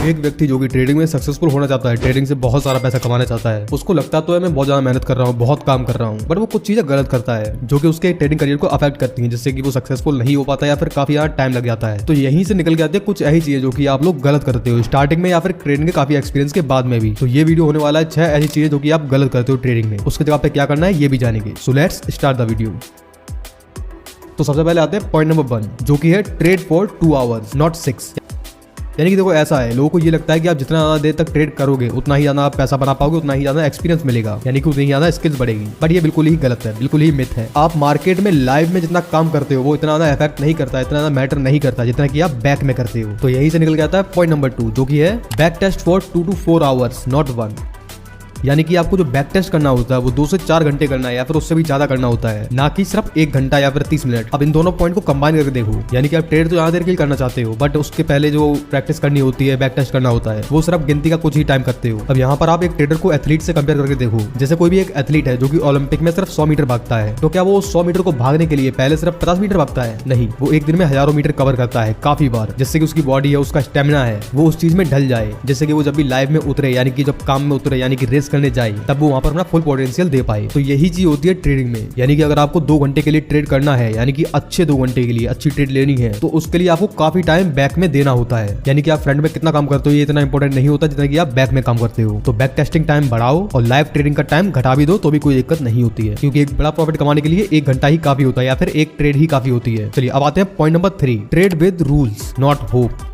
एक व्यक्ति जो कि ट्रेडिंग में सक्सेसफुल होना चाहता है, ट्रेडिंग से बहुत सारा पैसा कमाना चाहता है, उसको लगता तो है मैं बहुत ज्यादा मेहनत कर रहा हूँ, बहुत काम कर रहा हूँ, बट वो कुछ चीजें गलत करता है जो कि उसके ट्रेडिंग करियर को अफेक्ट करती हैं, जिससे कि वो सक्सेसफुल नहीं हो पाता या फिर काफी ज्यादा टाइम लग जाता है। तो यहीं से निकल के आती है कुछ ऐसी चीजें जो कि आप लोग गलत करते हो स्टार्टिंग में या फिर ट्रेडिंग के काफी एक्सपीरियंस के बाद में भी। तो ये वीडियो होने वाला है 6 ऐसी चीजें जो कि आप गलत करते हो ट्रेडिंग में, उसके जगह पे क्या करना है ये भी जानेंगे। So let's start the video. तो सबसे पहले आते हैं पॉइंट नंबर 1 जो कि है ट्रेड फॉर 2 आवर्स नॉट 6। यानी कि देखो ऐसा है, लोगों को ये लगता है कि आप जितना ज्यादा देर तक ट्रेड करोगे उतना ही ज्यादा आप पैसा बना पाओगे, उतना ही ज्यादा एक्सपीरियंस मिलेगा, यानी कि उतनी ही ज्यादा स्किल्स बढ़ेगी। बट ये बिल्कुल ही गलत है, बिल्कुल ही मिथ है। आप मार्केट में लाइव में जितना काम करते हो वो इतना ज्यादा इफेक्ट नहीं करता, इतना ज्यादा मैटर नहीं करता जितना कि आप बैक में करते हो। तो यही से निकल के आता है पॉइंट नंबर 2 जो कि है back test for 2 to 4 hours not 1। यानी कि आपको जो बैक टेस्ट करना होता है वो 2 से 4 घंटे करना है या फिर उससे भी ज्यादा करना होता है, ना कि सिर्फ 1 घंटा या फिर 30 मिनट। अब इन दोनों पॉइंट को कंबाइन करके देखो, यानी कि आप ट्रेड तो ज्यादा देर के लिए करना चाहते हो, बट उसके पहले जो प्रैक्टिस करनी होती है, बैक टेस्ट करना होता है, वो सिर्फ गिनती का कुछ ही टाइम करते हो। अब यहाँ पर आप एक ट्रेडर को एथलीट से कंपेयर करके देखो। जैसे कोई भी एक एथलीट है जो कि ओलंपिक में सिर्फ 100 मीटर भागता है, तो क्या वो 100 मीटर को भागने के लिए पहले सिर्फ 50 मीटर भागता है? नहीं, वो एक दिन में हजारों मीटर कवर करता है काफी बार, जिससे कि उसकी बॉडी है, उसका स्टेमिना है, वो उस चीज में ढल जाए, जिससे कि वो जब भी लाइव में उतरे, यानी कि जब काम में उतरे, यानी कि रेस करने जाए, तब वो वहां पर अपना फुल पोटेंशियल दे पाए। तो यही चीज होती है ट्रेडिंग में। यानी कि अगर आपको 2 घंटे के लिए ट्रेड करना है, यानी कि अच्छे 2 घंटे के लिए अच्छी ट्रेड लेनी है, तो उसके लिए आपको काफी टाइम बैक में देना होता है। यानी कि आप फ्रंट में कितना काम करते हो ये इतना इंपॉर्टेंट नहीं होता जितना कि आप बैक में काम करते हो। तो बैक टेस्टिंग टाइम बढ़ाओ और लाइव ट्रेडिंग का टाइम घटा भी दो तो भी कोई दिक्कत नहीं होती है, क्योंकि एक बड़ा प्रॉफिट कमाने के लिए 1 घंटा ही काफी होता है या फिर एक ट्रेड ही काफी होती है। चलिए अब आते हैं point number 3 trade with rules not hope.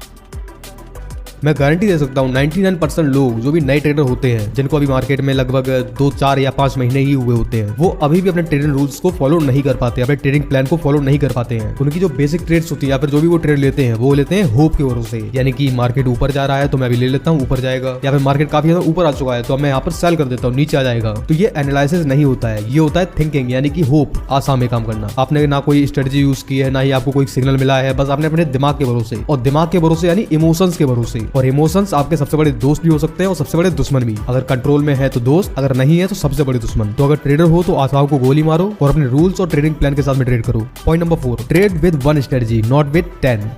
मैं गारंटी दे सकता हूँ 99% लोग जो भी नए ट्रेडर होते हैं, जिनको अभी मार्केट में लगभग 2, 4 या 5 महीने ही हुए होते हैं, वो अभी भी अपने ट्रेडिंग रूल्स को फॉलो नहीं कर पाते, अपने ट्रेडिंग प्लान को फॉलो नहीं कर पाते हैं। उनकी जो बेसिक ट्रेड्स होती है या फिर जो भी वो ट्रेड लेते हैं वो लेते हैं होप के भरोसे, यानी कि मार्केट ऊपर जा रहा है तो मैं अभी ले लेता हूँ, ऊपर जाएगा, या फिर मार्केट काफी ज्यादा ऊपर आ चुका है तो मैं यहाँ पर सेल कर देता हूँ, नीचे आ जाएगा। तो ये एनालिसिस नहीं होता है, ये होता है थिंकिंग, यानी कि होप, आशा में काम करना। आपने ना कोई स्ट्रेटजी यूज की है, ना ही आपको कोई सिग्नल मिला है, बस आपने अपने दिमाग के भरोसे, और दिमाग के भरोसे यानी इमोशंस के भरोसे, और इमोशंस आपके सबसे बड़े दोस्त भी हो सकते हैं और सबसे बड़े दुश्मन भी। अगर कंट्रोल में है तो दोस्त, अगर नहीं है तो सबसे बड़े दुश्मन। तो अगर ट्रेडर हो तो आशाओं को गोली मारो और अपने रूल्स और ट्रेडिंग प्लान के साथ में ट्रेड करो। Point number 4 trade with 1 strategy not with 10।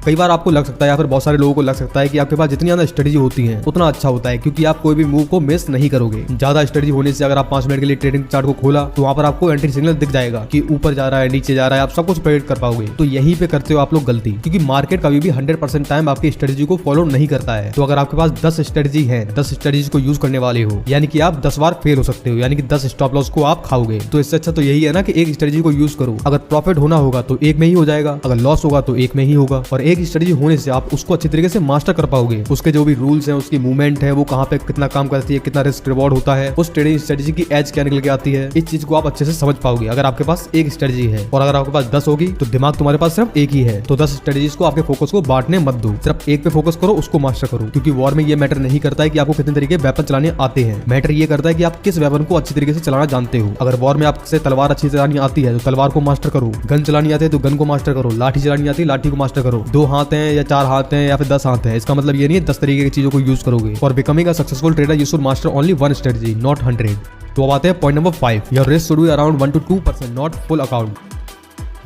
कई बार आपको लग सकता है या फिर बहुत सारे लोगों को लग सकता है कि आपके पास जितनी ज्यादा स्ट्रेटजी होती है उतना अच्छा होता है, क्योंकि आप कोई भी मूव को मिस नहीं करोगे। ज्यादा स्ट्रेटजी होने से अगर आप 5 मिनट के लिए ट्रेडिंग चार्ट को खोला तो वहां पर आपको एंट्री सिग्नल दिख जाएगा कि ऊपर जा रहा है, नीचे जा रहा है, आप सब कुछ प्रेडिक्ट कर पाओगे। तो यहीं पे करते हो आप लोग गलती, क्योंकि मार्केट कभी भी 100% टाइम आपकी स्ट्रेटजी को फॉलो नहीं करता है। तो अगर आपके पास 10 स्ट्रेटजी है, 10 स्ट्रेटजी को यूज करने वाले हो, यानी कि आप 10 बार फेल हो सकते हो, यानी कि 10 स्टॉप लॉस को आप खाओगे। तो इससे अच्छा तो यही है ना कि एक स्ट्रेटजी को यूज करो। अगर प्रॉफिट होना होगा तो एक में ही हो जाएगा, अगर लॉस होगा तो एक में ही होगा, और एक स्ट्रेटजी होने से आप उसको अच्छी तरीके से मास्टर कर पाओगे। उसके जो भी रूल्स हैं, उसकी मूवमेंट है, वो कहां पे कितना काम करती है, कितना रिस्क रिवॉर्ड होता है, उस ट्रेडिंग स्ट्रेटजी की एज क्या निकल के आती है, इस चीज को आप अच्छे से समझ पाओगे अगर आपके पास एक स्ट्रेटजी है। और अगर आपके पास 10 होगी तो दिमाग तुम्हारे पास सिर्फ एक ही है, तो 10 स्ट्रेटजीज को आपके फोकस को बांटने मत दो, सिर्फ एक पे फोकस करो, उसको मास्टर करो। क्योंकि वॉर में ये मैटर नहीं करता है कि आपको कितने तरीके वेपन चलाने आते हैं, मैटर ये करता है कि आप किस वेपन को अच्छी तरीके से चलाना जानते हो। अगर वॉर में आपसे तलवार अच्छी चलानी आती है तो तलवार को मास्टर करो, गन चलानी आती है तो गन को मास्टर करो, लाठी चलानी आती है लाठी को मास्टर करो। 2 हाथ हैं या 4 हाथ हैं या फिर 10 हाथ हैं, इसका मतलब ये नहीं है 10 तरीके की चीजों को यूज करोगे। For becoming a successful trader you should master only 1 strategy not 100। तो अब आते हैं point number 5 your risk should be around 1 to 2% not full account.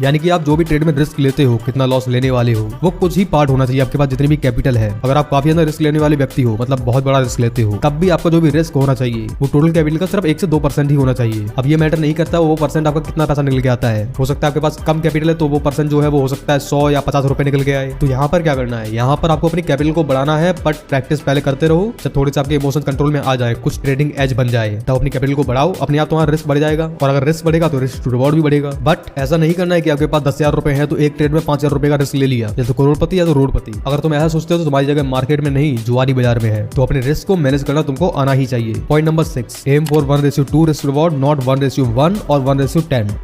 यानी कि आप जो भी ट्रेड में रिस्क लेते हो, कितना लॉस लेने वाले हो, वो कुछ ही पार्ट होना चाहिए आपके पास जितनी भी कैपिटल है। अगर आप काफी ज्यादा रिस्क लेने वाले व्यक्ति हो, मतलब बहुत बड़ा रिस्क लेते हो, तब भी आपका जो भी रिस्क होना चाहिए वो टोटल कैपिटल का सिर्फ 1 से 2% ही होना चाहिए। अब ये मैटर नहीं करता वो परसेंट आपका कितना पैसा निकल के आता है। हो सकता है आपके पास कम कैपिटल है तो वो परसेंट जो है वो हो सकता है 100 या 50 रुपए निकल के आए। तो यहाँ पर क्या करना है, यहाँ पर आपको अपनी कैपिटल को बढ़ाना है, बट प्रैक्टिस पहले करते रहो, जब थोड़े से आपके इमोशन कंट्रोल में आ जाए, कुछ ट्रेडिंग एज बन जाए, तब अपनी कैपिटल को बढ़ाओ, अपने आप तुम्हारा रिस्क बढ़ जाएगा। और अगर रिस्क बढ़ेगा तो रिस्क रिवॉर्ड भी बढ़ेगा। बट ऐसा नहीं करना है कि आपके पास 10,000 है तो एक ट्रेड में 5,000 रुपए का रिस्क ले लिया, या तो करोड़पति या तो रोडपति। अगर तुम ऐसा सोचते हो तो तुम्हारी जगह मार्केट में नहीं जुआरी बाजार में है। तो अपने रिस्क को मैनेज करना तुमको आना ही चाहिए। Point number 6 aim for 1:2 risk reward not 1:1 और 1:10।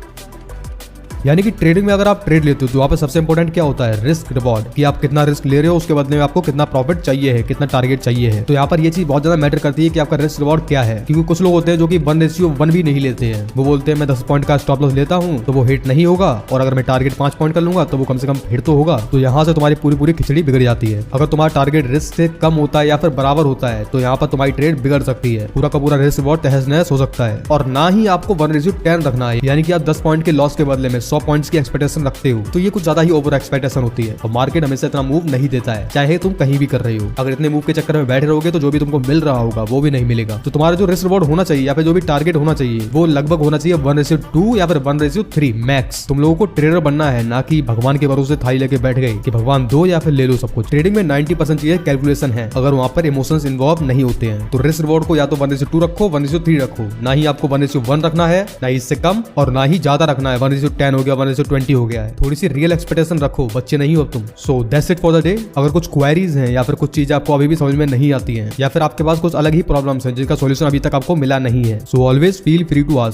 यानी कि ट्रेडिंग में अगर आप ट्रेड लेते हो तो वहाँ पे सबसे इंपॉर्टेंट क्या होता है, रिस्क रिवॉर्ड, कि आप कितना रिस्क ले रहे हो, उसके बदले में आपको कितना प्रॉफिट चाहिए है, कितना टारगेट चाहिए है। तो यहाँ पर ये चीज बहुत ज्यादा मैटर करती है कि आपका रिस्क रिवॉर्ड क्या है। क्योंकि कुछ लोग होते हैं जो कि 1:1 भी नहीं लेते हैं, वो बोलते हैं मैं 10 पॉइंट का स्टॉप लॉस लेता हूँ तो वो हिट नहीं होगा, और अगर मैं टारगेट 5 पॉइंट कर लूंगा तो वो कम से कम हिट तो होगा। तो यहाँ से तुम्हारी पूरी खिचड़ी बिगड़ जाती है। अगर तुम्हारा टारगेट रिस्क से कम होता है या फिर बराबर होता है तो यहाँ पर तुम्हारी ट्रेड बिगड़ सकती है, पूरा का पूरा रिस्क रिवॉर्ड तहस नहस हो सकता है। और ना ही आपको 1:10 रखना है, यानी कि आप 10 पॉइंट के लॉस के बदले में 100 पॉइंट्स की एक्सपेक्टेशन रखते हो तो ये कुछ ज्यादा ही ओवर एक्सपेक्टेशन होती है और मार्केट हमेशा इतना मूव नहीं देता है, चाहे तुम कहीं भी कर रहे हो। अगर इतने मूव के चक्कर में बैठे रहोगे तो जो भी तुमको मिल रहा होगा वो भी नहीं मिलेगा। तो तुम्हारा जो रिस्क रिवॉर्ड होना चाहिए या फिर जो भी टारगेट होना चाहिए वो लगभग होना चाहिए 1:2 या फिर 1:3 मैक्स। तुम लोगों को ट्रेडर बनना है, ना कि भगवान के भरोसे थाली लेके बैठ गए कि भगवान दो या फिर ले लो सब कुछ। ट्रेडिंग में 90% चीजें कैलकुलेशन है, अगर वहां पर इमोशंस इन्वॉल्व नहीं होते हैं तो रिस्क रिवॉर्ड को या तो 1:2 रखो, 1:3 रखो, ना ही आपको 1:1 रखना है, ना ही इससे कम और ना ही ज्यादा रखना है। 1:10 हो गया, 1:20 हो गया है। थोड़ी सी रियल एक्सपेक्टेशन रखो, बच्चे नहीं हो तुम। So that's it for the day. अगर कुछ क्वेरीज हैं या फिर कुछ चीजें आपको अभी भी समझ में नहीं आती हैं या फिर आपके पास कुछ अलग ही प्रॉब्लम्स हैं जिनका सॉल्यूशन अभी तक आपको मिला नहीं है, so always feel free to ask.